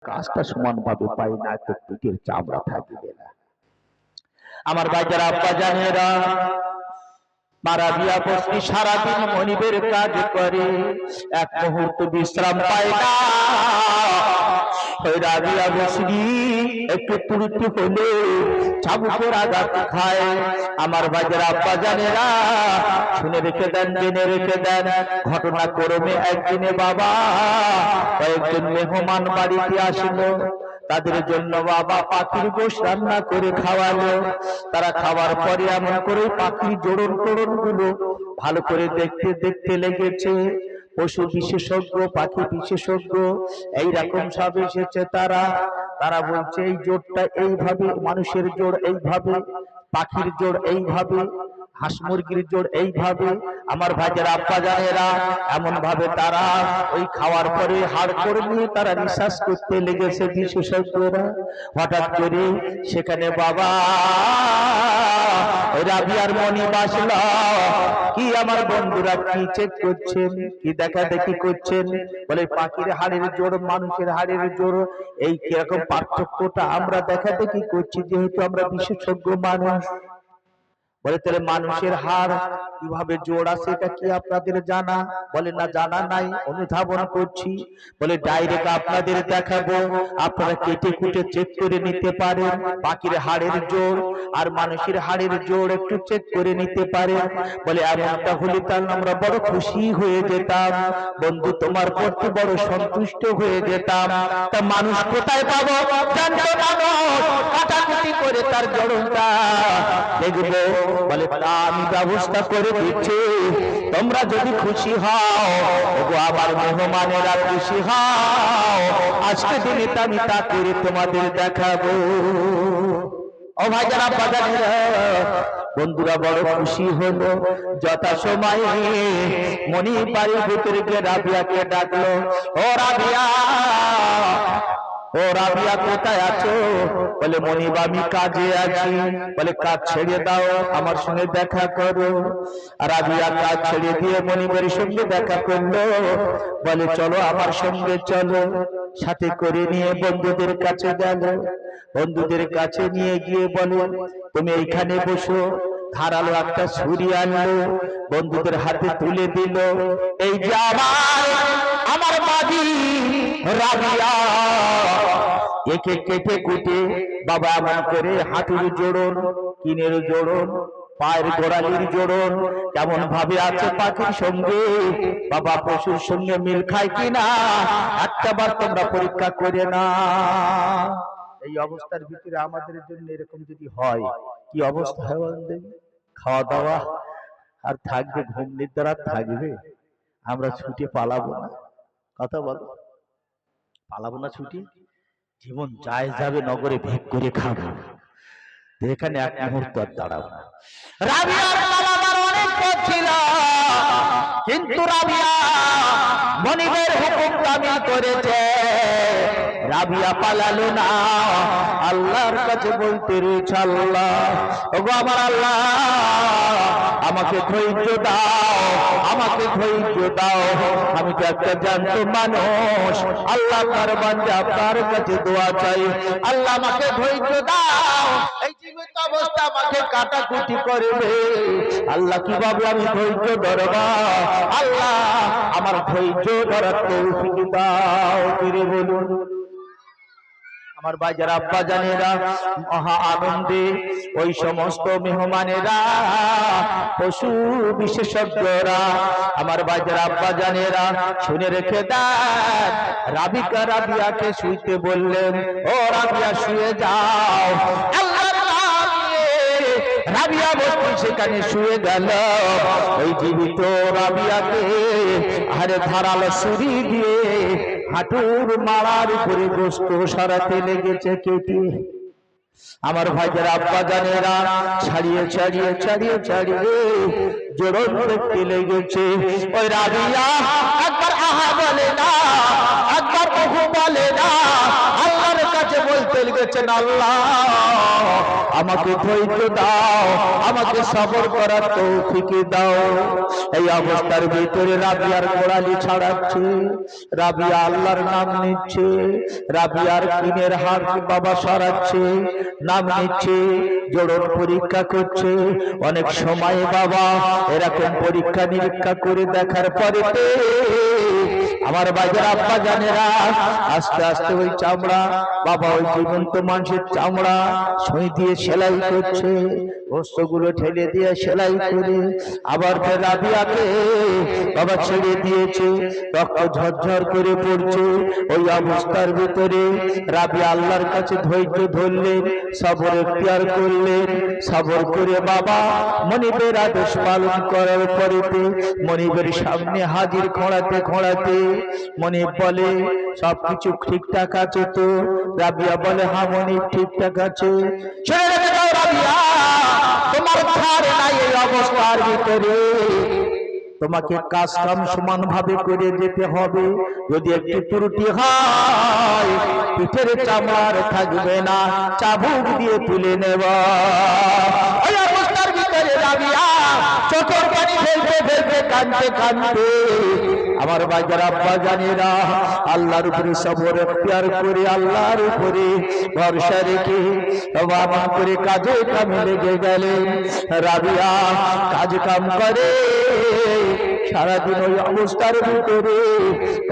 কাজটা সমানভাবে পাই না, তো পেটের চামড়া থাকবে না। আমার বাজার আব্বা জানেরা মারা বিয়া বসনি সারাদিন মনিবের কাজ করে, এক মুহূর্ত বিশ্রাম পায় না। রাবিয়া বসনি একটু তুরুতি হলে চাবুকের আঘাত খায়। আমার বাজার আব্বা জানেরা শুনে রেখে দেন, জেনে রেখে দেন, ঘটনা ক্রমে একদিনে বাবা কয়েকজন মেহমান বাড়িতে আসলো। তাদের জন্য বাবা পাখির গোশ রান্না করে খাওয়ালো। তারা খাওয়ার পরে এমন করে পাখির জোড়ন টোড়ন গুলো ভালো করে দেখতে দেখতে লেগেছে। পশু বিশেষজ্ঞ, পাখি বিশেষজ্ঞ এইরকম সব এসেছে। তারা বলছে এই জোড়টা এইভাবে, মানুষের জোড় এইভাবে, পাখির জোড় এইভাবে, হাঁস মুরগির জোড় এইভাবে। আমার ভাইয়ের আব্বা জানেরা এমন ভাবে তারা ওই খাওয়ার পরে হাড় করে নিয়ে তারা রিসার্চ করতে লেগেছে বিশেষজ্ঞরা। হঠাৎ করে সেখানে বাবা রাবিয়ার মনি বাসল। কি আমার বন্ধুরা কি চেক করছেন, কি দেখা দেখি করছেন? বলে পাখির হাড়ের জোড়, মানুষের হাড়ের জোড়, এই কিরকম পার্থক্যটা আমরা দেখা দেখি করছি, যেহেতু আমরা বিশেষজ্ঞ মানুষ। বলে তাহলে মানুষের হাড় কিভাবে জোড় আছে এটা কি আপনাদের জানা? বলে না, জানা নাই, অনুধাবন করছি। বলে ডাইরেক্ট আপনাদের দেখাবো, আপনারা কেটে কুটে চেক করে নিতে পারেন। পাখির হাড়ের জোড় আর মানুষের হাড়ের জোড় একটু চেক করে নিতে পারেন। বলে এমনটা হলে তাহলে আমরা বড় খুশি হয়ে যেতাম, বন্ধু তোমার প্রতি বড় সন্তুষ্ট হয়ে যেতাম। তা মানুষ কোথায় পাবো জানতো মানুষ কাটাকুটি করে তার জোড়টা দেখবো। বলে আমি ব্যবস্থা করে দিচ্ছি, তোমরা যদি খুশি হও, আবার মেহমানেরা খুশি হও, আজকে দিনে আমি তা করে তোমাদের দেখাবো। ও ভাইজারা বাজারেরা বন্ধুরা বড় খুশি হলো। যথা সময়ে মনি বাড়ির ভিতরে গিয়ে রাবিয়াকে ডাকলো, ও রাবিয়া, ও রাবিয়া কোথায় আছো? বলে মনিব আমি কাজে আছি। বলে কাজ ছেড়ে দাও, আমার সঙ্গে দেখা করো। আর রাবিয়া কাজ ছেড়ে দিয়ে মনিবের সঙ্গে দেখা করলো। বলে চলো আমার সঙ্গে চলো। সাথে করে নিয়ে বন্ধুদের কাছে গেল। বন্ধুদের কাছে নিয়ে গিয়ে বলে তুমি এইখানে বসো। ধারালো একটা ছুরি আনলো, বন্ধুদের হাতে তুলে দিল। এই যে আমার বাড়ি রাবিয়া, একে কেটে কুটে বাবা এমন করে হাঁটুর জোড়ন, কিনের জোড়ন, পায়ের গোড়ালির জোড়ন কেমন ভাবে আছে পাখির সঙ্গে, বাবা পশুর সঙ্গে মিল খায় কিনা একটা বার তোমরা পরীক্ষা করে না। এই অবস্থার ভিতরে আমাদের জন্য এরকম যদি হয় কি অবস্থা হয় বলেন? খাওয়া দাওয়া আর থাকবে, ঘুম নিদ্রা থাকবে, আমরা ছুটে পালাবো না। কথা বলো, পালাবো না ছুটি? জীবন যায় যাবে, নগরে ভিক করে খাবো, এখানে এক মুহূর্ত আর দাঁড়াবো না। রাবিয়ার পালাবার অনেক পথ ছিল, কিন্তু রাবিয়া মনিবের হুকুম তামিল করেছে। রাবিয়া পালালো না, আল্লাহর কাছে বলতে রয়েছে, আল্লাহ, ওগো আমার আল্লাহ, আমাকে ধৈর্য দাও, আমাকে ধৈর্য দাও। আমি তো একটা জান্ত মানুষ, আল্লাহ তার বান্দা আপনার কাছে দোয়া চাই, আল্লাহ আমাকে ধৈর্য দাও। এই জীবিত অবস্থা আমাকে কাটাকুটি করবে, আল্লাহ কিভাবে আমি ধৈর্য ধরবা? আল্লাহ আমার ধৈর্য ধরার তৌফিক দাও। ফিরে বলুন আমার বাজার আব্বা জানেরা মহা আনন্দে ওই সমস্ত মেহমানেরা, পশু বিশেষজ্ঞরা, আমার বাজার আব্বা জানেরা শুনে রেখে দেন। রাবিকা রাবিয়াকে শুইতে বললেন, ও রাবিয়া শুয়ে যাও। রাবিয়া বসে সেখানে শুয়ে গেল। ওই জীবিত রাবিয়াকে আরে ধারালো ছুরি দিয়ে হাঁটুর মাড়ার উপরে গোস্ত সরাতে লেগেছে কেটে। আমার ভাইদের আব্বা জানেরা ছাড়িয়ে ছাড়িয়ে ছাড়িয়ে ছাড়িয়ে জোড়ন দেখতে লেগেছে। ওই রাবিয়া একবার আহা বলে না, একবার ওহু বলে না, আল্লাহর কাছে বলতে লেগেছে, রেখেছেন, আল্লাহ আমাকে ধৈর্য দাও, আমাকে সবর করার তৌফিক দাও। এই অবস্থার ভিতরে রাবিয়ার গোড়ালি ছাড়াচ্ছে, রাবিয়া আল্লাহর নাম নিচ্ছে, রাবিয়ার কিনের হাত বাবা সরাচ্ছে, নাম নিচ্ছে, জোড়ন পরীক্ষা করছে। অনেক সময় বাবা এরকম পরীক্ষা নিরীক্ষা করে দেখার পরে আমার বাজার আব্বা জানেরা আস্তে আস্তে ওই চামড়া বাবা, ওই জীবন্ত মানুষের চামড়া সুই দিয়ে সেলাই করছে, বস্ত্রগুলো ঠেলে দিয়ে সেলাই করে আবার ফের রাবিয়াকে বাবা ছেড়ে দিয়েছে, রক্ত ঝরঝর করে পড়ছে। ওই অবস্থার ভিতরে রাবিয়া আল্লাহর কাছে ধৈর্য ধরলেন, সবর এখতিয়ার করলেন, সবর করে বাবা মনিবের আদেশ পালন করার পরেতে মনিবের সামনে হাজির খোঁড়াতে খোঁড়াতে মনিব বলে সবকিছু ঠিকঠাক আছে তো? রাবিয়া বলে হ্যাঁ মনিব ঠিকঠাক আছে। ছেড়ে রেখে দাও রাবিয়া, তোমার ছাড় নাই এই অবস্থার ভিতরে, তোমাকে কাজ কাম সমান ভাবে করে যেতে হবে। যদি একটু ত্রুটি হয় পিঠের চামড়ার থাকবে না, চাবুক দিয়ে তুলে নেব। ওই অবস্থার ভিতরে রাবিয়া চোখের পানি ফেলতে ফেলতে কাঁদতে কাঁদতে আমার বাজার আব্বা জানেরা আল্লাহর উপরে সবর এখতিয়ার করে আল্লাহর উপরে ভরসা রেখে বাবা করে কাজে কামে লেগে গেলেন। রাবিয়া কাজ কাম করে সারাদিন ওই অবস্থার ভিতরে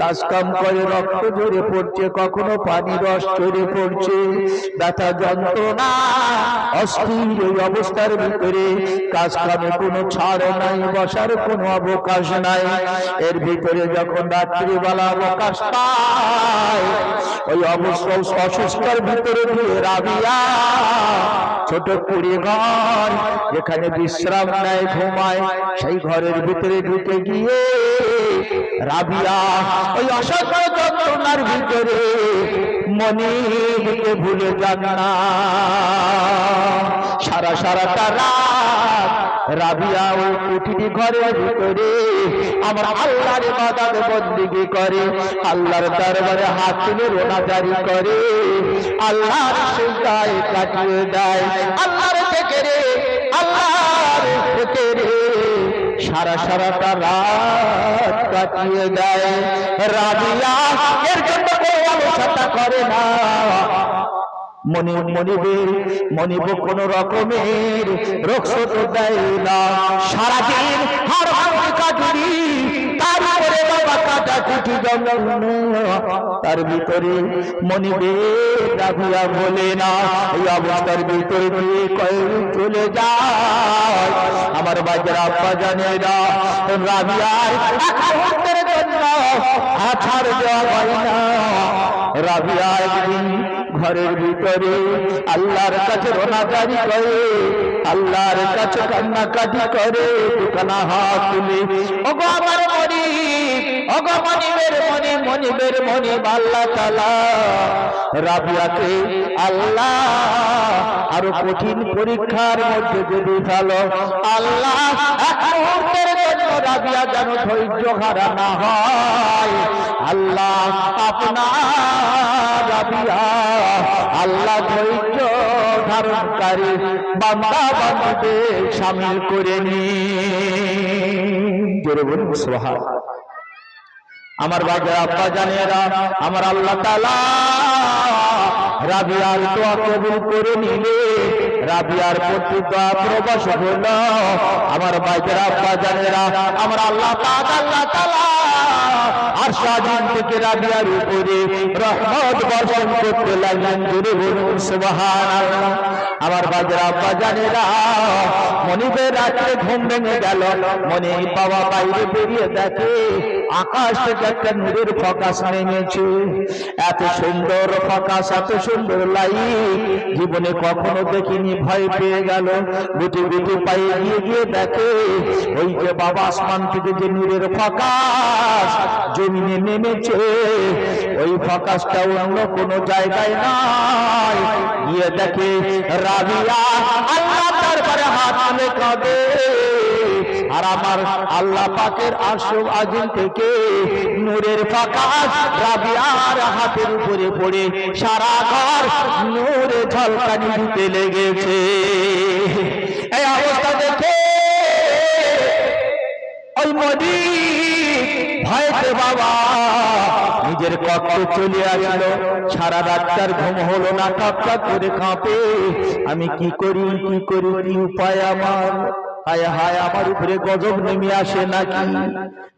কাজ কাম করে, রক্ত ঝরে পড়ছে, কখনো পানি রস ঝরে পড়ছে, ব্যথা যন্ত্রণা অস্থির ওই অবস্থার ভিতরে কাজ কামে কোনো ছাড় নাই, বসার কোনো অবকাশ নাই। এর ভিতরে যখন রাত্রিবেলা অবকাশ পায় ওই অবস্থা অসুস্থতার ভিতরে দিয়ে রাবিয়া ছোট কুড়ি ঘর যেখানে বিশ্রাম নেয় ঘুমায় সেই ঘরের ভিতরে ঢুকে গিয়ে রাবিয়া ওই অসহ্য যন্ত্রণার ভিতরে মনিবকে ভুলে যান না। সারাটা রাত রাবিয়া ওই কুটির ঘরের ভিতরে আমার আল্লাহর ইবাদত বন্দেগী করে, আল্লাহর দরবারে হাত তুলে রোনাজারি করে, আল্লাহর সিজদায় কাটিয়ে দেয়, আল্লাহর জিকিরে আল্লাহর জিকিরে সারাটা রাত কাটিয়ে দেয়। রাবিয়া এর জন্য কোনো আলোচনা করে না, মনিব কোন রকমের রক্ষত দেয় না। সারাদিন কাটুরি তারপরে বাবা কাটাকুটি তার ভিতরে মনিবে রাবিয়া বলে না। এই অবস্থার ভিতরে দিয়ে কয়েক চলে যায় আমার বাজার আব্বা জানে না রাবিয়ার মুহূর্তের জন্য ছাড় দেওয়া হয় না। রাবিয়া একদিন ঘরের ভিতরে আল্লাহর কাছে রোনাজারি করে, আল্লাহর কাছে কান্নাকাটি করে, দুখানা হাত তুলে ওগো আমার মনিব, ওগো মনিবের মনিব আল্লাহ তাআলা রাবিয়াকে আল্লাহ আরো কঠিন পরীক্ষার মধ্যে যদি ফেলো, আল্লাহ এক মুহূর্তের জন্য রাবিয়া যেন ধৈর্য হারা না হয়, আল্লাহ আপনার রাবিয়া আল্লাহ ধৈর্য ধারণকারী বান্দা বান্দীদের শামিল করে নিন। জোরে বলুন সুবহানাল্লাহ। আমার বাবা আব্বা জানেরা আমার আল্লাহ তাআলা রাবিয়ার দোয়া কবুল করে নিলে রাবিয়ার প্রতি দোয়া প্রবাস হলো। আমার বাবা আব্বা জানেরা আমার আল্লাহ তাআলা আরশাদিন থেকে রাবিয়ার উপরে রহমত বর্ষণ করতে লাগলেন। জোরে বলুন সুবহানাল্লাহ। আমার বাজার আব্বা জানেরা মনিবের রাত্রে ঘুম ভেঙে গেল, মনিব বাবা বাইরে বেরিয়ে দেখে আকাশ থেকে একটা নূরের ফোকাস নেমেছে। এত সুন্দর ফোকাস, এত সুন্দর লাইট জীবনে কখনো দেখিনি, ভয় পেয়ে গেল। গুটি গুটি পায়ে গিয়ে দেখে ওই যে বাবা আসমান থেকে যে নূরের ফোকাস জমিনে নেমেছে, ওই ফোকাসটা অন্য কোনো জায়গায় নাই। গিয়ে দেখে রাবিয়া আল্লাহ দরবারে হাত তুলে কাঁদে, আর আমার আল্লাহ পাকের আরশ আজিম থেকে নূরের প্রকাশ রাবিয়ার হাতের উপরে পড়ে সারা ঘর নূরে ঝলকানি দিতে লেগেছে। এই অবস্থা দেখে ওই মনি ভয়তে বাবা নিজের কক্ষে চলে আসলো। সারা রাতটার ঘুম হলো না, টকটক করে কাঁপে। আমি কি করি কি করি, কি উপায় আমার? হায় হায়, আমার উপরে গজব নেমে আসে নাকি?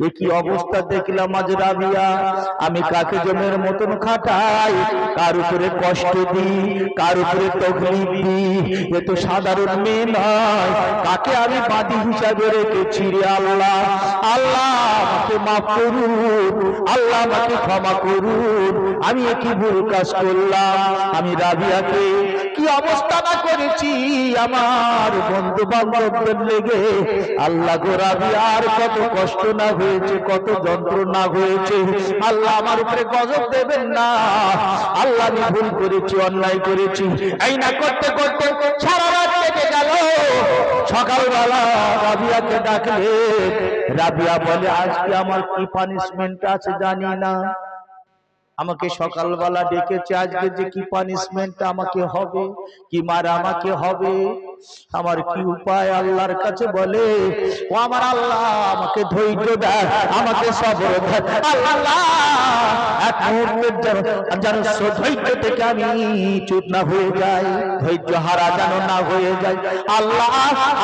এ কি অবস্থা দেখলাম আজ রাবিয়া। আমি কাকে জমের মতন খাটাই, কার উপরে কষ্ট দিই, কার উপরে তকলিফ দিই। এ তো সাধারণ মেয়ে নয়, কাকে আমি বাদী হিসাবে রেখেছি রে আল্লাহ। আল্লাহ আমাকে মাফ করুন, আল্লাহ আমাকে ক্ষমা করুন। আমি কি ভুল কাজ করলাম? আমি রাবিয়াকে কি অবস্থা না করেছি আমার বন্ধু বান্ধবদের লেগে। আল্লাহ গো, রাবিয়ার কত কষ্ট না হয়েছে, কত যন্ত্রণা হয়েছে। আল্লাহ আমার উপরে গজব দেবেন না। আল্লাহ আমি ভুল করেছি, অন্যায় করেছি। এই না করতে করতে সারা রাত কেটে গেল। সকালবেলা রাবিয়াকে ডাকলে রাবিয়া বলে, আজকে আমার কি পানিশমেন্ট আছে জানি না। আমাকে সকালবেলা ডেকেছে, আজকে যে কি পানিশমেন্ট আমাকে হবে, কি মার আমাকে হবে, আমার কি উপায়? আল্লাহর কাছে বলে, ও আমার আল্লাহ আমাকে ধৈর্য দেয়, আমাকে সবর দেয়। আল্লাহ এক মুহূর্তের যেন ধৈর্য থেকে আমি চুপ না হয়ে যাই, ধৈর্য হারা যেন না হয়ে যায়। আল্লাহ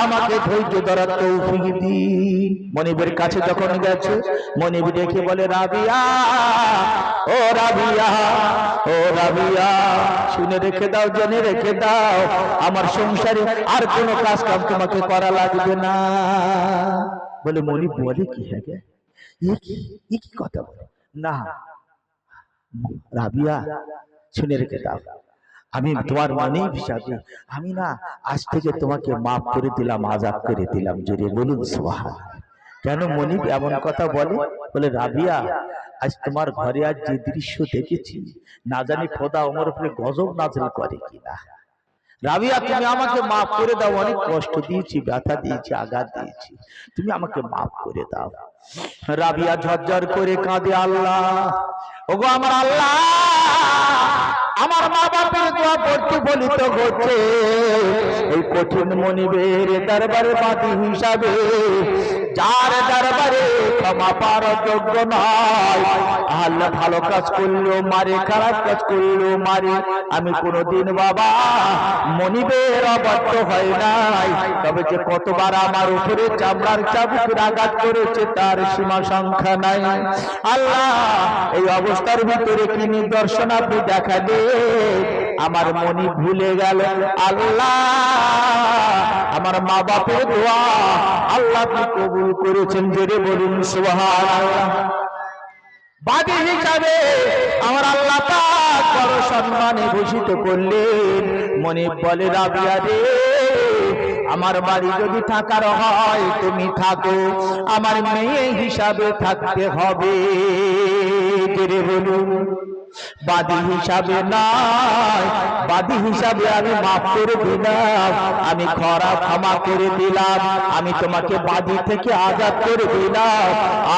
আমাকে ধৈর্য ধরার তৌফিক দিন। মনিবের কাছে যখন গেছে, মনিব ডেকে বলে, রাবিয়া ও রাবিয়া, ও রাবিয়া, শুনে রেখে দাও, জেনে রেখে দাও, আমার সংসারে আর কোনো কাজ কাম তোমাকে করা লাগবে না। বলে মনিব বলে কি? হ্যাঁ কি কথা বলে না রাবিয়া, শুনে রেখে দাও, আমি তোমার মনিব হিসাবে আমি না আজ থেকে তোমাকে মাফ করে দিলাম, আজাদ করে দিলাম। জোরে বলুন সুবহানাল্লাহ। কেন মনিব এমন কথা বলে? বলে রাবিয়া, আজ তোমার ঘরে আজ যে দৃশ্য দেখেছি, না জানি খোদা আমার উপরে গজব নাযিল করে কিনা। রাবিয়া তুমি আমাকে মাফ করে দাও, অনেক কষ্ট দিয়েছি, ব্যথা দিয়েছি, আঘাত দিয়েছি, তুমি আমাকে মাফ করে দাও। রাবিয়া ঝরঝর করে কাঁদে, আল্লাহ ওগো আমার আল্লাহ, আমার মা বাপের দোয়া প্রতিফলিত হচ্ছে এই কঠিন মনিবের দরবারে বাদী হিসাবে, যার দরবারে ক্ষমা পাওয়ার যোগ্য নয়। আল্লাহ ভালো কাজ করলেও মারে, খারাপ কাজ করলেও মারে। আমি কোনোদিন বাবা মনিবের অবাধ্য হয় নাই, তবে যে কতবার আমার উপরে চামড়ার চাবুকের আঘাত করেছে তার সীমা সংখ্যা নাই। আল্লাহ এই অবস্থার ভিতরে কি নিদর্শন আপনি দেখা দে, আমার মনি ভুলে গেল। আল্লাহ আমার মা বাপের দোয়া আল্লাহ আপনি কবুল করেছেন। জোরে বলুন সুবহানাল্লাহ। বাদী হিসাবে আমার আল্লাহ পাক বড় সম্মানে ভূষিত করলেন। মনিব বলে, রাবিয়া রে, আমার বাড়ি যদি থাকার হয় তুমি থাকো, আমার মেয়ে হিসাবে থাকতে হবে। জোরে বলুন, বাদী হিসাবে নয়, বাদী হিসাবে আমি মাফ করে দিলাম, আমি ক্ষমা করে দিলাম, আমি তোমাকে বাদী থেকে আজাদ করে দিলাম।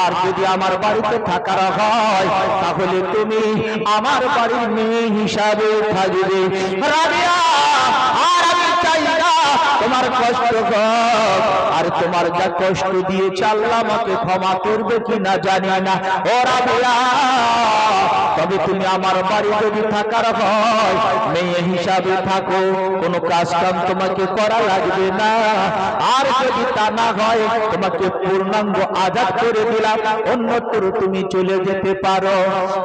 আর যদি আমার বাড়িতে থাকার হয় তাহলে তুমি আমার বাড়ির মেয়ে হিসাবে থাকবে। রাবিয়া, আর আমি চাই না তোমার কষ্ট হোক, আর তোমার যা কষ্ট দিয়েছে আল্লাহ আমাকে ক্ষমা করবে কিনা জানি না। ও রাবিয়া, তবে তুমি আমার বাড়ি যদি থাকার হয় মেয়ে হিসাবে থাকো, কোনো কাজ কাম তোমাকে করা লাগবে না। আর যদি তা না হয় তোমাকে পূর্ণাঙ্গ আজাদ করে দিলাম, অন্যত্র তুমি চলে যেতে পারো।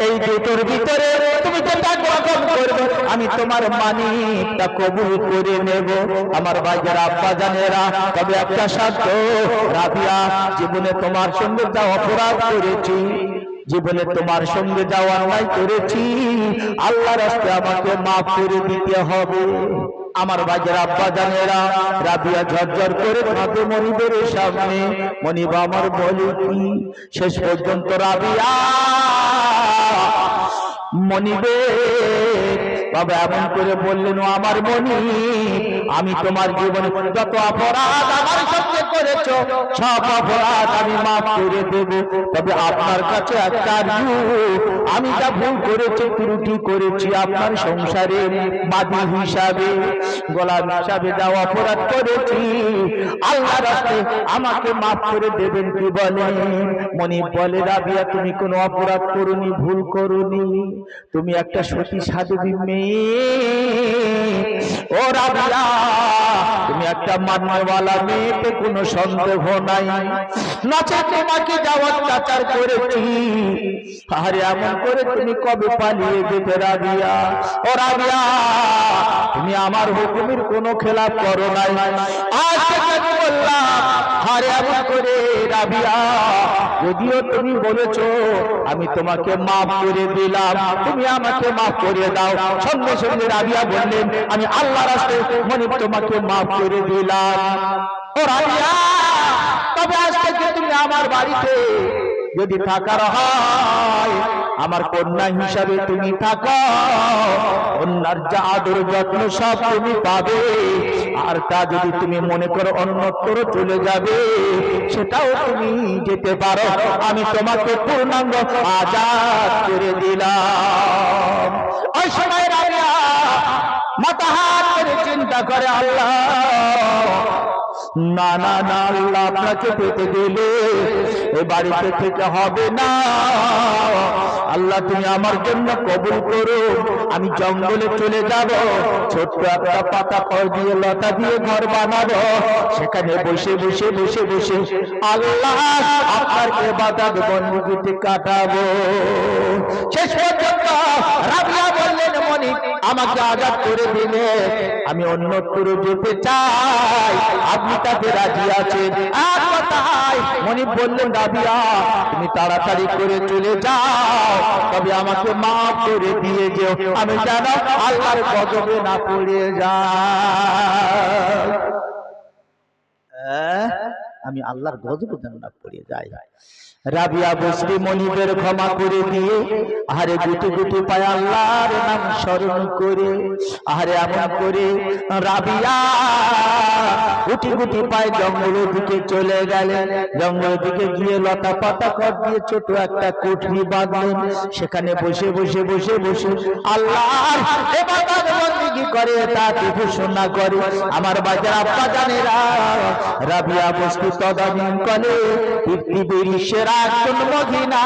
এই দুটোর ভিতরে তুমি যেটা গ্রহণ করবে আমি তোমার মানিকটা কবুল করে নেব। আমার ভাইয়েরা, আব্বা জানেরা, তবে একটা শর্ত, রাবিয়া, জীবনে তোমার সঙ্গে যা অপরাধ করেছি, জীবনে তোমার সঙ্গে যাওয়া অন্যায় করেছি, আল্লাহর রাস্তায় আমাকে মাফ করে দিতে হবে। আমার ভাইয়েরা, আব্বা জানেরা, রাবিয়া ঝরঝর করে কাঁদে মনিবের সামনে। মনিব আমার বলে কি, শেষ পর্যন্ত রাবিয়া মনিবের বাবা এমন করে বললেন, ও আমার মনিব, আমি তোমার জীবনে যত অপরাধ আমার সঙ্গে করেছো সব অপরাধ আমি মাফ করে দেব। তবে আপনার কাছে একটা আরজু, আমি যা ভুল করেছি ত্রুটি করেছি আপনার সংসারে বাদী হিসাবে গোলাম হিসাবে যা অপরাধ করেছি আল্লাহর রাস্তায় আমাকে মাফ করে দেবেন কি বলেন? মনিব বলে রাবিয়া তুমি কোনো অপরাধ করোনি, ভুল করোনি, তুমি একটা সতী সাধবী মেয়ে। ও রাবিয়া তুমি একটা মাননেওয়ালা মেয়েতে কোনো সন্দেহ নাই, নচে তোমাকে যা অত্যাচার করেছি আরে এমন করে তুমি কবে পালিয়ে যেতে রাবিয়া? ও রাবিয়া তুমি আমার হুকুমের কোনো খেলাপ করো নাই, আজ আমি বললাম আরে এমন করে রাবিয়া যদিও তুমি বলেছো আমি তোমাকে মাফ করে দিলাম, তুমি আমাকে মাফ করে দাও। সঙ্গে সঙ্গে রাবিয়া বললেন আমি আল্লাহর রাস্তায় মনিব তোমাকে মাফ করে দিলাম। ও রাবিয়া তবে আজ থেকে তুমি আমার বাড়িতে যদি থাকার হয় আমার কন্যা হিসাবে তুমি থাকো, কন্যার যা আদর যত্ন সব তুমি পাবে। আর তা যদি তুমি মনে করো অন্যত্র চলে যাবে সেটাও তুমি যেতে পারো, আমি তোমাকে পূর্ণাঙ্গ আজাদ করে দিলাম। ওই সময় রাবিয়া মাথা হাত করে চিন্তা করে আল্লাহ না না না আল্লাহ আপনাকে পেতে গেলে এ বাড়িতে থেকে হবে না, আল্লাহ তুমি আমার জন্য কবুল করো, আমি জঙ্গলে চলে যাব, ছোট্ট একটা পাতা ফল দিয়ে লতা দিয়ে ঘর বানাবো, সেখানে বসে বসে বসে বসে আল্লাহ আপনার ইবাদত বندگی কাটাবো। শেষ পর্যন্ত রাবিয়া বললেন মনিব আমাকে আজাদ করে দিলে আমি অন্যত্র যেতে চাই, আপনি তাতে রাজি আছেন? এক কথায় মনিব বললেন রাবিয়া তুমি তাড়াতাড়ি করে চলে যাও, তবে আমাকে মাফ করে দিয়ে যেও, আমি যেন আল্লাহর গজবে না পড়ে যাই, আমি আল্লাহর গজবে যেন না পড়ে যাই। রাবিয়া বসরি মনিবের ক্ষমা করে দিয়ে আহারে গুটি গুটি পায় আল্লাহর নাম স্মরণ করে আহারে এমন করে রাবিয়া গুটি গুটি পায় জঙ্গলের দিকে চলে গেলেন। জঙ্গলের দিকে গিয়ে লতা পাতা কর দিয়ে ছোট একটা কুঠরি বাঁধলেন, সেখানে বসে বসে বসে বসে আল্লাহর ইবাদত বندگی করে তার ঘোষণা করে। আমার বাজার আব্বা জানেরা রাবিয়া বসরি তদানীন কালে পৃথিবীর সেরা একজন মহিলা,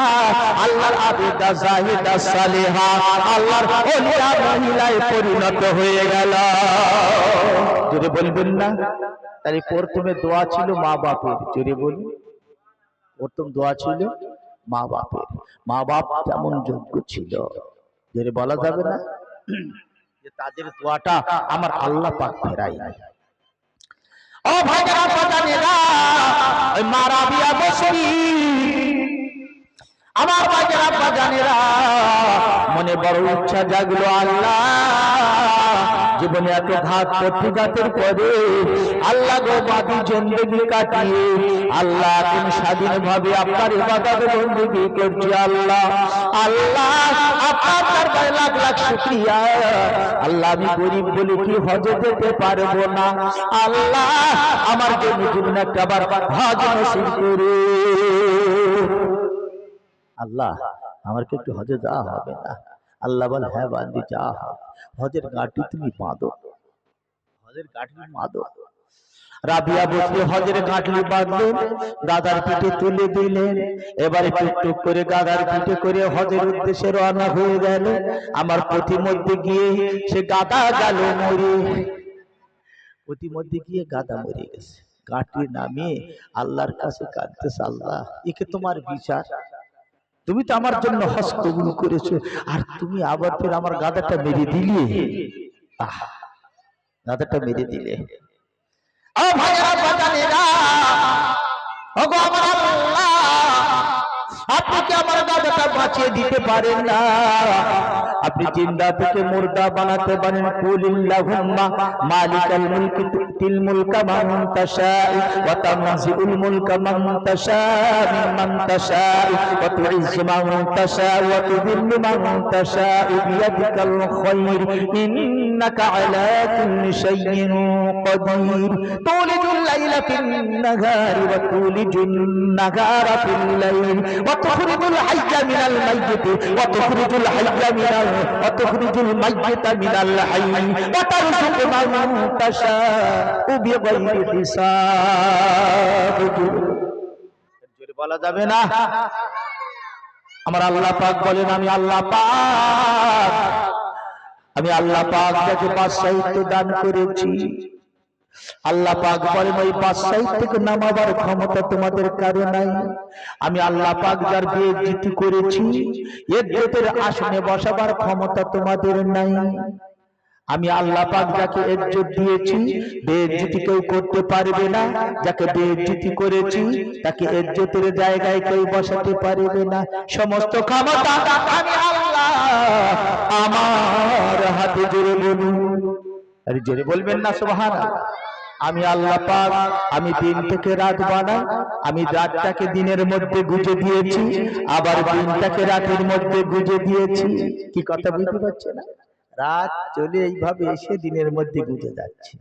আল্লাহর আবিদা জাহিদা সালেহা, আল্লাহর ওলিয়া মহিলায় পরিণত হয়ে গেল। জোরে বলবেন না? তাই প্রথমে দোয়া ছিল মা বাপের, জোরে বলুন, প্রথম দোয়া ছিল মা বাপের। মা বাপ কেমন যোগ্য ছিল জোরে বলা যাবে না? যে তাদের দোয়াটা আমার আল্লাহ পাক ফেরাই নাই। ও ভাইরা বাজানেরা ওই মা রাবিয়া বসরি আমার বাজার আব্বা জানেরা মনে বড় ইচ্ছা জাগলো আল্লাহ জীবনে এত ঘাত প্রতিঘাতের পরে আল্লাহ গো বাদি জিন্দেগি কাটিয়ে আল্লাহ এখন স্বাধীনভাবে আপনার ইবাদত বندگی করছি। আল্লাহ আল্লাহ আপনার দরবারে লাখ লাখ শুকরিয়া। আল্লাহ আমি গরিব বলে কি হজে যেতে পারবো না, আল্লাহ আমার জন্য জীবনে একবার হজ নসিব করে। আল্লাহ আমার কি একটু হজে যাওয়া হবে না? আল্লাহ বলে হ্যাঁ বান্দি যাওয়া হবে, হজের গাঁটি তুমি বাঁধো, হজের গাঁটি বাঁধো। রাবিয়া বসে হজের গাঁটলি বাঁধলেন, গাদার পিঠে তুলে দিলেন, এবারে টুকটুক করে গাদার পিঠে করে হজের উদ্দেশ্যে রওনা হয়ে গেল। আমার প্রতিমধ্যে গিয়ে সে গাদা গেল মরে, প্রতিমধ্যে গিয়ে গাদা মরে গেছে। গাঁটলি নামিয়ে আল্লাহর কাছে কাঁদতেছে, আল্লাহ একে তোমার বিচার, তুমি তো আমার জন্য হজ কবুল করেছো, আর তুমি আবার ফের আমার গাদাটা মেরে দিলে, গাদাটা মেরে দিলে। ও ভাইরা বাজানেরা ওগো আমার আল্লাহ আপনি কি আমার গাদাটা বাঁচিয়ে দিতে পারেন না? আপনি জিন্দা থেকে মুর্দা বানাতে পারেন। কুলিল্লাহুম্মা মালিকাল মুলকি তুতিল মুলকা মান তাশা ওয়া তানজিউল মুলকা মান তাশা মিম্মান তাশা ওয়া তুইজ্জু মান তাশা ওয়া তুযিল্লু মান তাশা বিয়াদিকাল খায়র ইন্নাকা আলা কুল্লি শাইইন কাদির তুলিজুল লাইলা ফিন নাহারি ওয়া তুলিজুন নাহারা ফিল লাইল ওয়া তুখরিজুল হাইয়্যা মিনাল মাইয়্যিতি ওয়া তুখরিজুল মাইয়্যিতা মিনাল হাইয়্যি ওয়া তারযুকু মান তাশাউ বিগাইরি হিসাব। জোরে বলা যাবে না? আমার আল্লাহ পাক বলেন, আমি আল্লাহ পাক যাকে বাদশাহিত্ব দান করেছি। আল্লাহ পাক বলেন, ওই বাদশাহিত্ব থেকে নামাবার ক্ষমতা তোমাদের কারো নাই। আমি আল্লাহ পাক যার বেইজ্জতি করেছি, ইজ্জতের আসনে বসাবার ক্ষমতা তোমাদের নাই। আমি আল্লাহ পাক যাকে ইজ্জত দিয়েছি, বেইজ্জতি কেউ করতে পারবে না। যাকে বেইজ্জতি করেছি, তাকে ইজ্জতের জায়গায় কেউ বসাতে পারবে না। সমস্ত ক্ষমতা আমি আল্লাহ আমার হাতে। জোরে বলুন, আরে জোরে বলবেন না সুবহানাল্লাহ। আমি আল্লাহ পাক, আমি দিন থেকে রাত বানাই। আমি রাতটাকে দিনের মধ্যে গুজে দিয়েছি, আবার দিনটাকে রাতের মধ্যে গুজে দিয়েছি। কি কথা বুঝতে পারছেন না? রাত চলে এইভাবে এসে দিনের মধ্যে গুজে যাচ্ছে,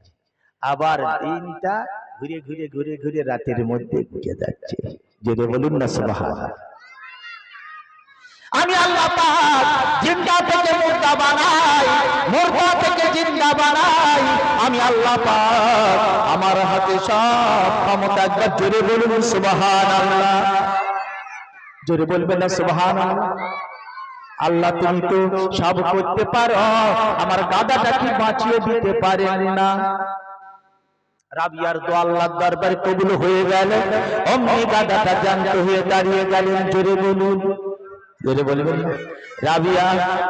আবার দিনটা ঘুরে ঘুরে ঘুরে ঘুরে রাতের মধ্যে গুজে যাচ্ছে। জোরে বলুন না সুবহানাল্লাহ। আমি আল্লাহ পাক জিন্দা থেকে মুর্দা বানাই, মুর্দা থেকে জিন্দা বানাই। আমি আল্লাহ পাক, আমার হাতে সব ক্ষমতা। একবার জোরে বলুন সুবহানাল্লাহ। জোরে বলবেন না সুবহানাল্লাহ। আল্লাহ তুমি তো সব করতে পারো, আমার গাদাটা কি বাঁচিয়ে দিতে পারেন না? রাবিয়ার দোয়া আল্লাহর দরবারে কবুল হয়ে গেল। অমনি গাদাটা জ্যান্ত হয়ে দাঁড়িয়ে গেলেন। জোরে বলুন, জোরে বলবেন। রাবিয়া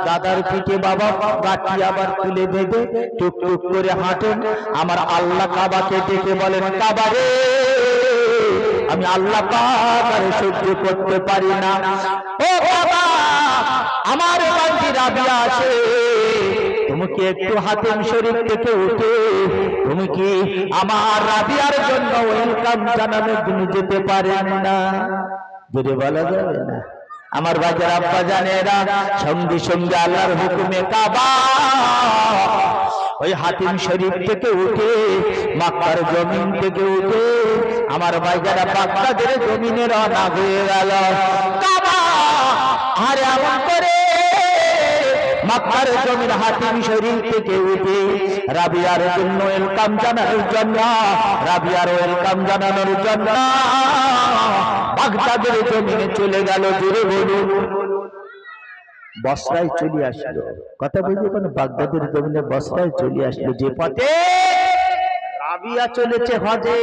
দাদার পিঠে বাবা গাঁটি আবার তুলে বেঁধে টুক টুক করে হাঁটেন। আমার আল্লাহ কাবাকে ডেকে বলেন, কাবা রে, আমি আল্লাহ পাক আর সহ্য করতে পারি না। ও বাবা, আমার বান্দি রাবিয়া আছে, তুমি কি একটু হাতিম শরীফ থেকে উঠে তুমি কি আমার রাবিয়ার জন্য ওয়েলকাম জানানো তুমি যেতে পারেন না? যদি বলা যাবে না। আমার বাজার আব্বা জানেরা সঙ্গে সঙ্গে আল্লাহর হুকুমে কাবা ওই হাতিম শরীফ থেকে উঠে, মক্কার জমিন থেকে উঠে আমার ভাইজারা বাগদাদের জমিনে রওনা হয়ে গেল। কাবা আরে এমন করে মক্কার জমিন হাতিম শরীফ থেকে উঠে রাবিয়ার জন্য ওয়েলকাম জানানোর জন্য, রাবিয়ার ওয়েলকাম জানানোর জন্য বাগদাদের জমিনে চলে গেল। জোরে বলুন, বসরায় চলে আসলো। কথা বুঝতে পারেন? বাগদাদের জমিনে বসরায় চলে আসলো। যে পথে রাবিয়া চলেছে হজে,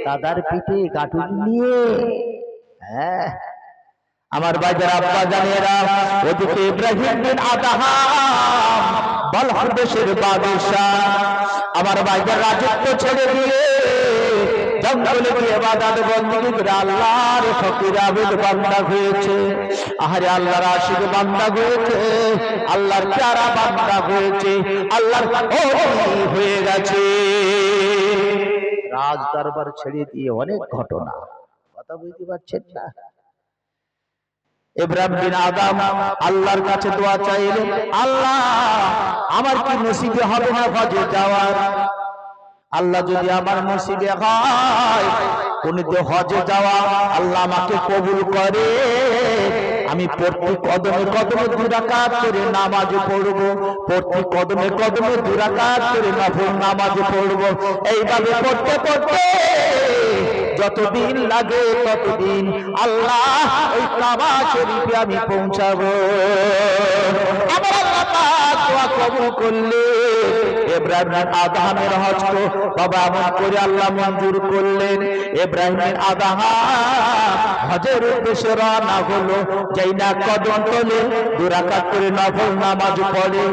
দাদার পিঠে গাঁটুর নিয়ে। হ্যাঁ, আমার বাজার আব্বা জানেরা, ওদিকে ইব্রাহিম বিন আদহাম বলহ দেশের বাদশাহ আমার বাজার রাজত্ব ছেড়ে দিয়ে জঙ্গলে গিয়ে ইবাদত বندگی করে আল্লাহর ফকির আবেদ বান্দা হয়েছে। আহারে আল্লাহর আশিক বান্দা হয়েছে, আল্লাহর প্যারা বান্দা হয়েছে, আল্লাহর ওলি হয়ে গেছে। রাজ দরবার ছেড়ে দিয়ে অনেক ঘটনা। কথা বুঝতে পারছেন না? ইব্রাহিম বিন আদম আল্লাহর কাছে দোয়া চাইলেন, আল্লাহ আমার কি নসিবে হবে না হজে যাওয়ার? আল্লাহ যদি আমার নসিবে হয় কোনতে হজে যাওয়া, আল্লাহ আমাকে কবুল করে, আমি প্রত্যেক কদমে কদমে 2 রাকাত করে নামাজ পড়ব, প্রত্যেক কদমে কদমে 2 রাকাত করে নফল নামাজ পড়ব। এইভাবে পড়তে পড়তে যতদিন লাগে ততদিন আল্লাহ ওই কাবা শরীফে আমি পৌঁছাবো। আমার আল্লাহ পাক দোয়া কবুল করলে ইব্রাহিম আদহামের হজ বাবা এমন করে আল্লাহ মঞ্জুর করলেন। ইব্রাহিম আদহাম হজের উদ্দেশ্যে রওনা হলো। যেই না কদম তোলে 2 রাকাত করে নফল নামাজ পড়ে,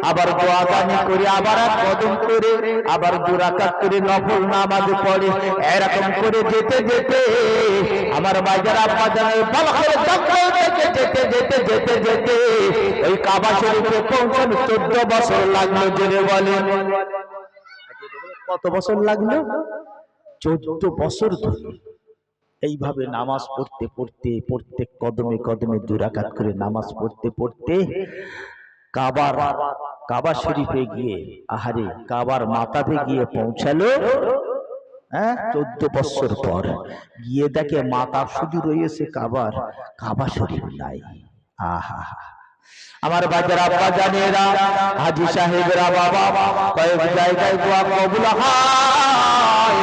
আবার দোয়া দানি করে আবার কদম করে আবার 2 রাকাত করে নফল নামাজ পড়ে। এরকম করে যেতে যেতে আমার বাজার আব্বা জানে বলখের জঙ্গল থেকে যেতে যেতে যেতে যেতে ওই কাবা শরীফে পৌঁছানো 14 বছর লাগলো। জেনে বলেন কত বছর লাগলো? 14 বছর ধরে এইভাবে নামাজ পড়তে পড়তে প্রত্যেক কদমে কদমে 2 রাকাত করে নামাজ পড়তে পড়তে কাবা শরীফে গিয়ে আহারে কাবার মাথাতে গিয়ে পৌঁছালো, 14 বছর পর গিয়ে দেখে মাথা শুধু রয়েছে কাবার, কাবা শরীফ নাই। আহা, আমার বাজার আব্বা জানেরা, হাজী সাহেবেরা বাবা, কয়েক জায়গায় দোয়া কবুল হয়।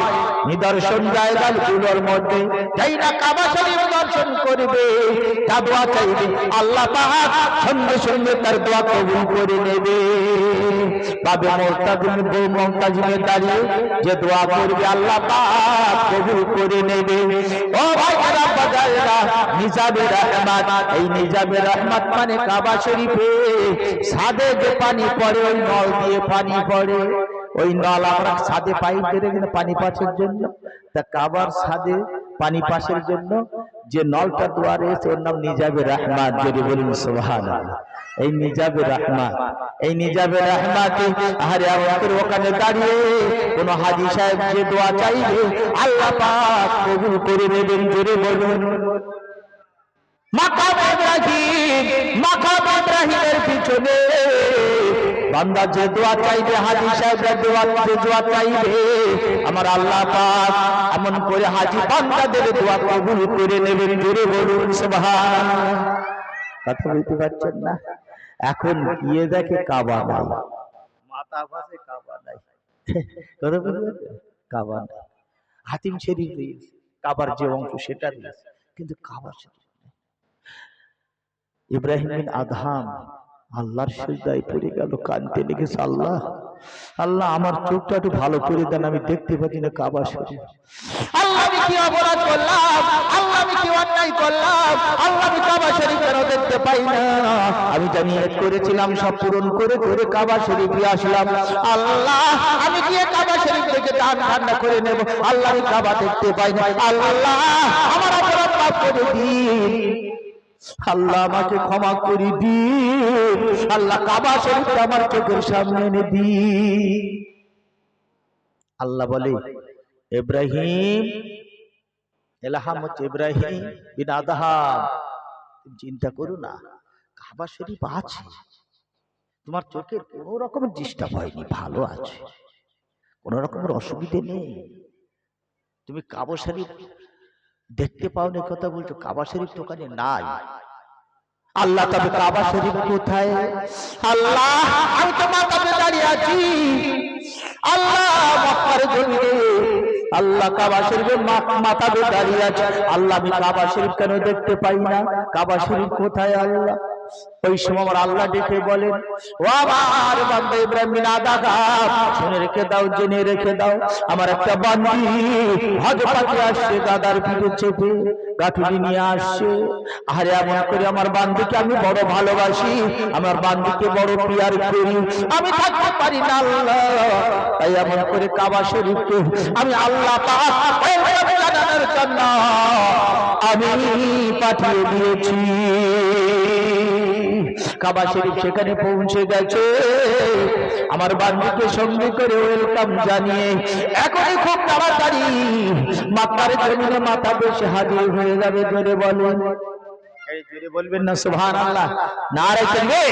নিদর্শন জায়গাগুলোর মধ্যে যাই না কাবা শরীফ দর্শন করবে, তা দোয়া চাইবে আল্লাহ পাক সঙ্গে সঙ্গে তার দোয়া কবুল করে নেবে। বাবে মুতাজিমে দাঁড়িয়ে যে দোয়া করবে আল্লাহ পাক কবুল করে নেবে। ও ভাইরা বাজারেরা, নিজাবে রহমত, এই নিজাবে রহমত মানে কাবা শরীফে ছাদে যে পানি পড়ে, ওই নল দিয়ে পানি পড়ে, ওই নল আমরা ছাদে পাইপ বেড়ে গেলে পানি পাসের জন্য, তা কাবার ছাদে পানি পাসের জন্য যে নলটা দুয়ারে এসে ওর নাম নিজাবে রহমত। যদি বলুন সুবহানাল্লাহ। এই নিজাবে রহমত, এই নিজাবে রহমতে আহারে আমাদের ওখানে দাঁড়িয়ে কোন হাজী সাহেব যে দোয়া চাইবে আল্লাহ পাক কবুল করে নেবেন। জোরে বলুন মাকাম ইব্রাহিম, মাকাম ইব্রাহিমের পিছনে বান্দা যে দোয়া চাইবে, হাজী সাহেবরা দোয়া চাইবে, আমার আল্লাহ পাক এমন করে হাজী বান্দাদের দোয়া কবুল করে নেবেন। জোরে বলুন সুবহানাল্লাহ। কথা বলতে পারছেন না? এখন গিয়ে দেখে কাবা নাই, মাথা পাশে কাবা নাই। কথা বলবেন কাবা নাই, হাতিম শরীফ রয়েছে, কাবার যে অংশ সেটা রয়েছে, কিন্তু কাবা শরীফ ইব্রাহিম বিন আদহাম আল্লাহর সিজদায় পড়ে গেল, কাঁদতে লেগেছে, আল্লাহ আল্লাহ আমার চোখটা একটু ভালো করে দেন, আমি দেখতে পাচ্ছি না কাবা শরীফ। আল্লাহ আমি কি অপরাধ করলাম, আল্লাহ আমি কি অন্যায় করলাম, আল্লাহ আমি কাবা শরীফ কেন দেখতে পাই না? আমি যা নিয়ত করেছিলাম সব পূরণ করে করে কাবা শরীফে আসলাম, আল্লাহ আমি গিয়ে কাবা শরীফ থেকে দান ঠান্ডা করে নেব, আল্লাহ আমি কাবা দেখতে পাই না, আল্লাহ আমার অপরাধ মাফ করে দিন, আল্লাহ আমাকে ক্ষমা করে দিন, আল্লাহ কাবা শরীফটা আমার চোখের সামনে এনে দিন। আল্লাহ বলে ইব্রাহিম, এলাহাম হচ্ছে ইব্রাহিম বিন আদহাম, তুমি চিন্তা করো না, কাবা শরীফ আছে, তোমার চোখের কোন রকমের ডিস্টার্ব হয়নি, ভালো আছে, কোন রকমের অসুবিধে নেই, তুমি কাবা শরীফ দেখতে পাও না কথা বলছো, কাবা শরীফ তো ওখানে নাই। আল্লাহ তবে কাবা শরীফ কোথায়? আল্লাহ আমি তো মাথাতে দাঁড়িয়ে আছি, আল্লাহ মক্কার জমিনে, আল্লাহ কাবা শরীফের মাথাতে দাঁড়িয়ে আছে, আল্লাহ আমি কাবা শরীফ কেন দেখতে পাই না, কাবা শরীফ কোথায় আল্লাহ? ওই সময় আমার আল্লাহ ডেকে বলেন, ও আমার বান্দা ইব্রাহিম বিন আদহাম, শুনে রেখে দাও, জেনে রেখে দাও, আমার একটা বান্দি হজ পাকে আসছে, গাদার পিঠে চেপে গাঠুরি নিয়ে আসছে, আরে এমন করে আমার বান্দিকে আমি বড় ভালোবাসি, আমার বান্দিকে বড় পিয়ার করি, আমি থাকতে পারি না আল্লাহ, তাই এমন করে কাবা শরীফকে আমি আল্লাহ পাক জানানোর জন্য আমি পাঠিয়ে দিয়েছি। কাবা শরীফ সেখানে পৌঁছে গেছে, আমার বান্দিকে সঙ্গে করে ওয়েলকাম জানিয়ে এখনই খুব তাড়াতাড়ি মক্কার জমিনে মাথা বেশি হাজির হয়ে যাবে। জোরে বলুন, এই জোরে বলবেন না সুবহানাল্লাহ। নারে তাকবীর,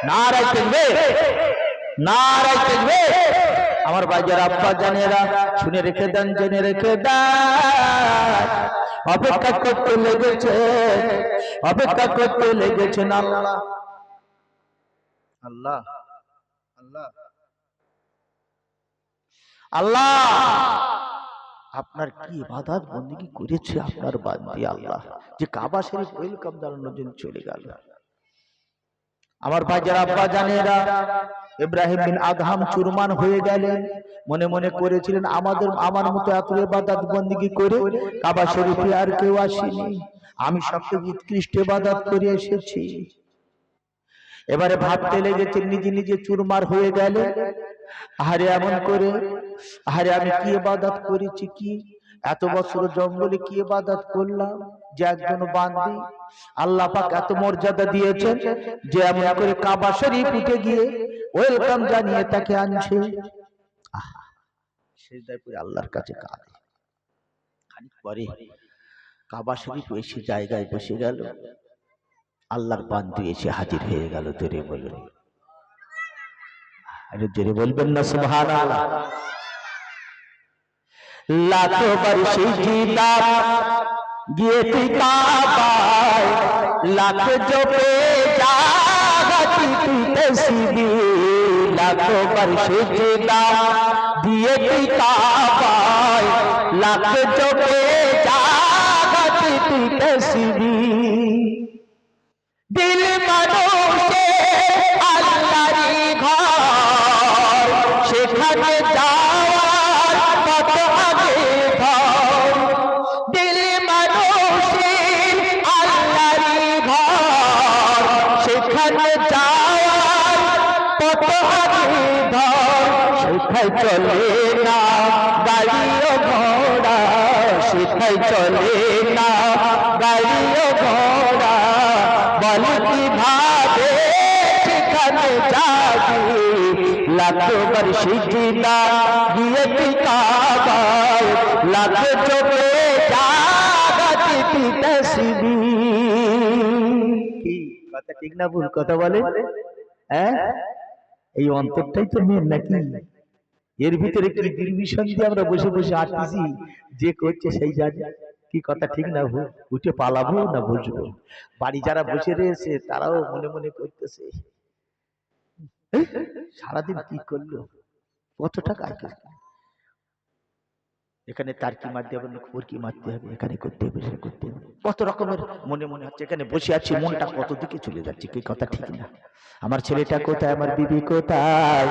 নারে তাকবীর, নারে তাকবীর। আমার ভাইজান আব্বা জানেরা শুনে রেখে দেন, জেনে রেখে দেন, অপেক্ষা করতে লেগেছে, অপেক্ষা করতে লেগেছেন আল্লাহ, আল্লাহ আল্লাহ আল্লাহ আপনার কি ইবাদত বندگی করেছে আপনার বান্দি আল্লাহ, যে কাবা শরীফ ওয়েলকাম জানানোর জন্য চলে গেল। আমার ভাইজান আব্বা জানেরা ইব্রাহিম বিন আদহাম চুরমান হয়ে গেলেন, মনে মনে করেছিলেন আমার মতো এত ইবাদত বندگی করে কাবা শরীফে আর কেউ আসেনি, আমি সবচেয়ে উৎকৃষ্ট ইবাদত করে এসেছি। এবারে ভাবতে লেগেছে, নিজে নিজে চুরমার হয়ে গেল, আরে এমন করে, আরে আমি কি ইবাদত করেছি, কি এত বছর জঙ্গলে কি ইবাদত করলাম, যে একজন বান্দি আল্লাহ পাক এত মর্যাদা দিয়েছেন যে এমন করে কাবা শরীফ উঠে গিয়ে ওয়েলকাম জানিয়ে তাকে আনছে। সিজদায় পড়ে আল্লাহর কাছে কাঁদে, খানিক পরে কাবা শরীফ এসে জায়গায় বসে গেল, আল্লাহর বান্দি এসে হাজির হয়ে গেল। জোরে বলুন, আরে জোরে বলবেন না সুবহানাল্লাহ। লাখো বার সিজদা গিয়ে তুই কাবায়, লাখ জপে জাগাতি তুই তসবিহ। লাখো বার সিজদা দিয়ে তুই কাবায়, লাখ জপে জাগাতি তুই তসবিহ। দিল মানুষে আল্লাহর ঘর, সেখানে যাওয়ার কত আগে ঘর। দিল মানুষে আল্লাহর ঘর, সেখানে যাওয়ার কত আগে ঘর। সেখানে চলে না গাড়িও ঘোড়া, সেখানে চলে না গাড়িও ঘোড়া। বল কিভাবে সেখানে যাবি, লাখো বার সিজদা দিয়ে তুই কাবায়, লাখ চোখে জাগাতি তুই তসবিহ। কি কথা ঠিক না ভুল কথা বলে? হ্যাঁ, এই অন্তরটাই তো মেন নাকি? এর ভিতরে কি নির্বিষণ দিয়ে আমরা বসে বসে আটকেছি, যে করছে সেই জানে। কি কথা ঠিক না ভুল? উঠে পালাবো না বুঝবো? বাড়ি যারা বসে রয়েছে তারাও মনে মনে করতেছে সারাদিন কি করলো, কত টাকা আয় করলো, এখানে তার কি মারতে হবে, খবর কি মারতে হবে, এখানে করতে হবে, সে করতে হবে, কত রকমের মনে মনে হচ্ছে। এখানে বসে আছি, মনটা কত দিকে চলে যাচ্ছে। কি কথা ঠিক না? আমার ছেলেটা কোথায়, আমার বিবি কোথায়,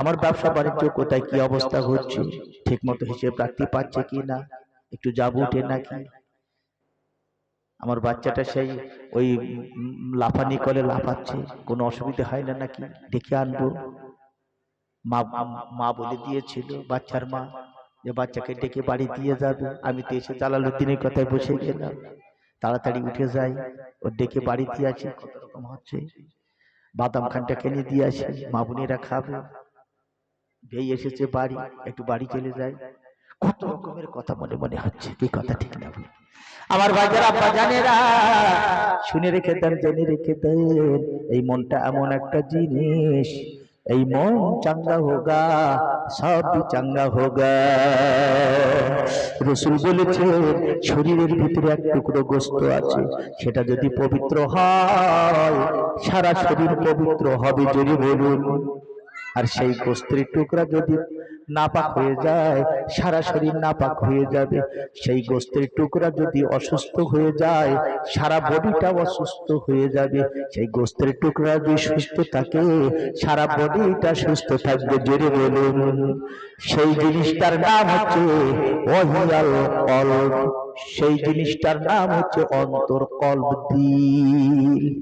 আমার ব্যবসা বাণিজ্য কোথায়, কি অবস্থা হচ্ছে, ঠিক মতো হিসেব রাখতে পারছে কি না, একটু যাব উঠে নাকি, আমার বাচ্চাটা সেই ওই লাফানি করে লাফাচ্ছে, কোনো অসুবিধা হয় না নাকি, দেখে আনবো। মা মা বলে দিয়েছিল, বাচ্চার মা, যে বাচ্চাকে ডেকে বাড়ি দিয়ে যাবে। আমি তো এসে জালালউদ্দিনের কথায় বসে গেলাম, তাড়াতাড়ি উঠে যাই, ওর ডেকে বাড়ি দিয়ে আসি। কত রকম হচ্ছে, বাদাম খানটা কিনে দিয়ে আসি, মা বোনেরা খাবে। বেই এসেছে বাড়ি, একটু বাড়ি চলে যায়, কত রকমের কথা মনে মনে হচ্ছে। কি কথা ঠিক না? আমার ভাইজারা বাজানেরা শুনে রেখে দেন, জেনে রেখে দেন, এই মনটা এমন একটা জিনিস, এই মন চাঙ্গা হোগা সব চাঙ্গা হোগা। রাসূল বলেছেন, শরীরের ভিতরে এক টুকরো গোশত আছে, সেটা যদি পবিত্র হয় সারা শরীর পবিত্র হবে। জোরে বলুন। আর সেই গোশতের টুকরা যদি নাপাক হয়ে যায়, সারা শরীর নাপাক হয়ে যাবে। সেই গোশতের টুকরা যদি অসুস্থ হয়ে যায়, সারা বডিটা অসুস্থ হয়ে যাবে। সেই গোশতের টুকরা যদি সুস্থ থাকে, সারা বডিটা সুস্থ থাকবে। জোরে বলুন। সেই জিনিসটার নাম হচ্ছে ওয়াহিয়াল কলব, সেই জিনিসটার নাম হচ্ছে অন্তর, কলব, দিল।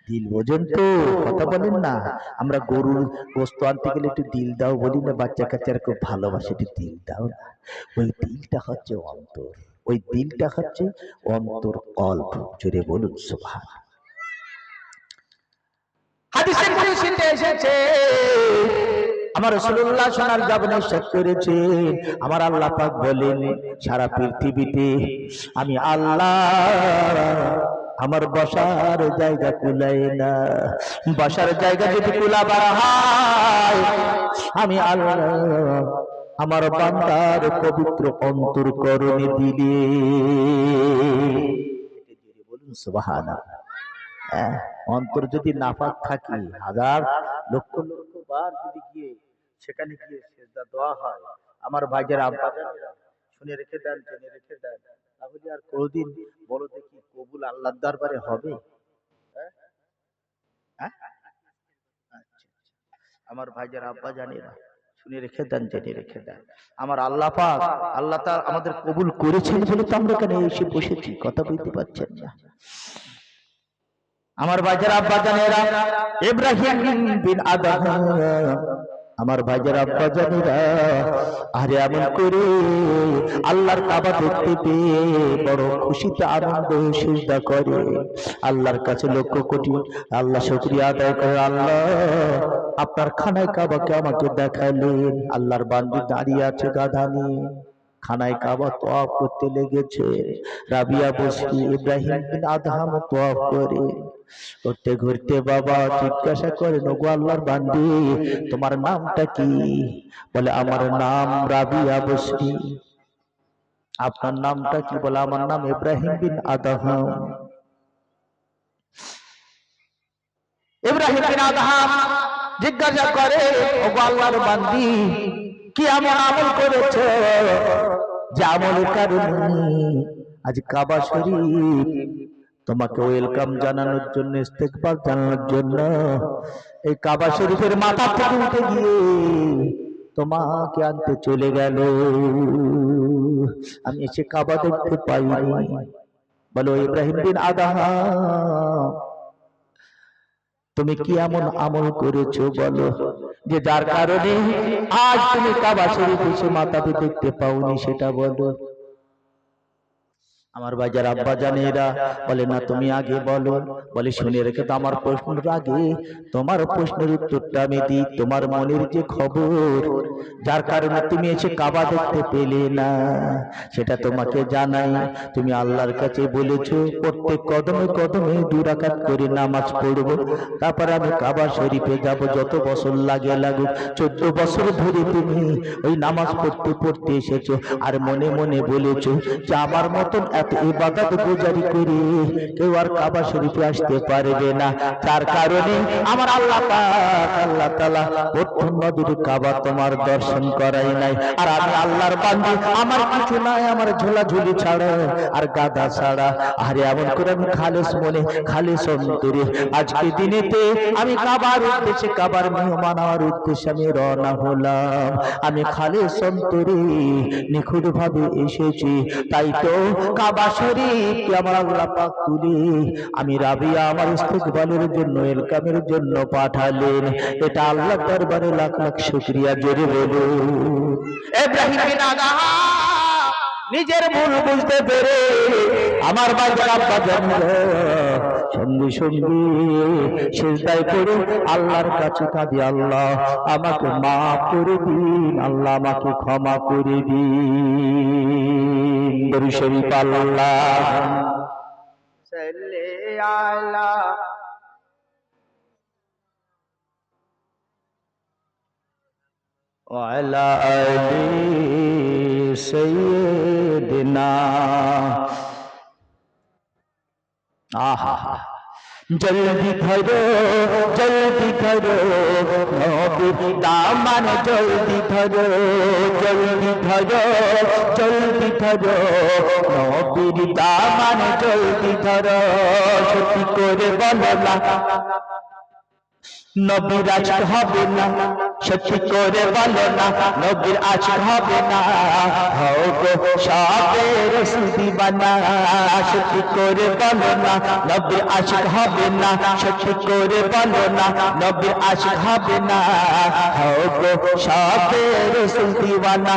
দিল বোঝেন তো? কথা বলেন না। আমরা গরুর গোশত আনতে গেলে একটু দিল দাও বলি না, বাচ্চা কাচ্চারা খুব ভালোবাসে, একটু দিল দাও না। ওই দিলটা হচ্ছে অন্তর, ওই দিলটা হচ্ছে অন্তর, কলব। জোরে বলুন সুবহান। হাদিসে কুদসিতে এসেছে, আমার রাসূলুল্লাহ সোনার জবানে ইরশাদ করেছেন, আমার আল্লাহ পাক বলেন, সারা পৃথিবীতে আমি আল্লাহ আমার বসার জায়গা কুলাই না। বসার জায়গা যদি কুলাবার হয়, আমি আল্লাহ আমার বান্দার পবিত্র অন্তরকরণে দিলে। বলুন সুবহানাল্লাহ। অন্তর যদি নাপাক থাকে, হাজার লক্ষ লক্ষ বার যদি গিয়ে সেখানে গিয়ে সিজদা দেওয়া হয়, আমার ভাইয়েরা আব্বাজানেরা শুনে রেখে দেন, জেনে রেখে দেন, তাহলে আর কোনদিন বলো দেখি কবুল আল্লাহর দরবারে হবে? আমার ভাইয়েরা আব্বাজানেরা শুনে রেখে দেন, জেনে রেখে দেন, আমার আল্লাহ পাক, আল্লাহ তাআলা আমাদের কবুল করেছেন বলে তো আমরা এখানে এসে বসেছি। কথা বলতে পারছেন না? আমার ভাইজান আব্বাজানেরা, ইব্রাহিম বিন আদম, আমার ভাইজান আব্বাজানেরা, আরে এমন করে আল্লাহর কাবা দেখতে পেয়ে বড় খুশিতে আনন্দ সিজদা করে, আল্লাহর কাছে লক্ষ কোটি আল্লাহ শুকরিয়া আদায় করে, আল্লাহ আপনার খানায় কাবাকে আমাকে দেখালেন। আল্লাহর বান্দি দাঁড়িয়ে আছে গাধা নিয়ে, খানায় কাবা তওয়াফ করতে লেগেছে। রাবিয়া বসরি ইব্রাহিম বিন আদহাম তওয়াফ করে, ঘুরতে ঘুরতে বাবা জিজ্ঞাসা করেন, ওগো আল্লাহর বান্দি, তোমার নামটা কি? বলে, আমার নাম রাবিয়া বসরি। আপনার নামটা কি? বলে, আমার নাম ইব্রাহিম বিন আদহাম। ইব্রাহিম বিন আদহাম জিজ্ঞাসা করে, ওগো আল্লাহর বান্দি, কি এমন আমল করেছো যে আমলের কারণে আজ কাবা শরীফ তোমাকে ওয়েলকাম জানানোর জন্য, ইস্তেকবাল জানানোর জন্য এই কাবা শরীফের মাথা থেকে উঠে গিয়ে তোমাকে আনতে চলে গেল? আমি এসে কাবা দেখতে পাইনি। বলো, ইব্রাহিম বিন আদহাম, তুমি কি এমন আমল করেছো বলো, যে যার কারণে আজ তুমি কাবা শরীফ এসে মাথাতে দেখতে পাওনি, সেটা বলো। আমার বাজার আব্বা জানেরা বলে, না তুমি আগে বলো। বলে, শুনে রেখে তো আমার প্রশ্নের আগে তোমার প্রশ্নের উত্তরটা আমি দিই। তোমার মনের যে খবর, যার কারণে তুমি এসে কাবা দেখতে পেলে না, সেটা তোমাকে জানাই। তুমি আল্লাহর কাছে বলেছো প্রত্যেক কদমে কদমে 2 রাকাত করে নামাজ পড়বো, তারপর আমি কাবা শরীফে যাব, যত বছর লাগে লাগুক। 14 বছর ধরে তুমি ওই নামাজ পড়তে পড়তে এসেছো, আর মনে মনে বলেছো যে আমার মতন এত ইবাদত গুজারি করে কেউ আর কাবা শরীফে আসতে পারবে না। যার কারণে আমার আল্লাহ পাক, আল্লাহ তাআলা প্রথম নবীর কাবা তোমার দর্শন করাই নাই। আর আমি আল্লাহর বান্দা, আমার কিছু নাই, আমার ঝোলাঝুলি ছাড়া আর গাদা ছাড়া। আরে এমন করে আমি খালেস মনে, খালেস অন্তরে আজকে দিনেতে আমি কাবার উদ্দেশ্যে, কাবার মেহমান হওয়ার উদ্দেশ্যে আমি রওনা হলাম। আমি খালেস অন্তরে নিখুঁত ভাবে এসেছি। তাই তো কাবা শরীফকে আমার আল্লাহ পাক তুলে আমি রাবিয়া আমার ইস্তেকবালের জন্য, ওয়েলকামের জন্য পাঠালেন। এটা আল্লাহর দরবারে লাখ লাখ শুকরিয়া। জোরে বলুন। ইব্রাহিম বিন আদহাম নিজের ভুল বুঝতে পেরে আমার বাজার আব্বা জানেরা সঙ্গে সঙ্গে সিজদায় পড়ে আল্লাহর কাছে কাঁদি, আল্লাহ আমাকে মাফ করে দিন, আল্লাহ আমাকে ক্ষমা করে দিন। দরুদ শরীফ আল্লাহুম্মা সাল্লি আলা ওয়া আলা আলি সাইয়্যিদিনা। আহা, জলদি ধরো, জলদি ধরো নবীর দামান, জলদি ধরো, জলদি ধরো, জলদি ধরো নবীর দামান, জলদি ধরো। সত্যি করে বলো না নবীর আশিক হবে না, সত্যি করে বলো না নবীর আশিক হবে না। হও গো সবে রাসূল দিওয়ানা, সত্যি করে বলো না নবীর আশিক হবে না, সত্যি করে বলো না নবীর আশিক হবে না। হও গো সবে রাসূল দিওয়ানা।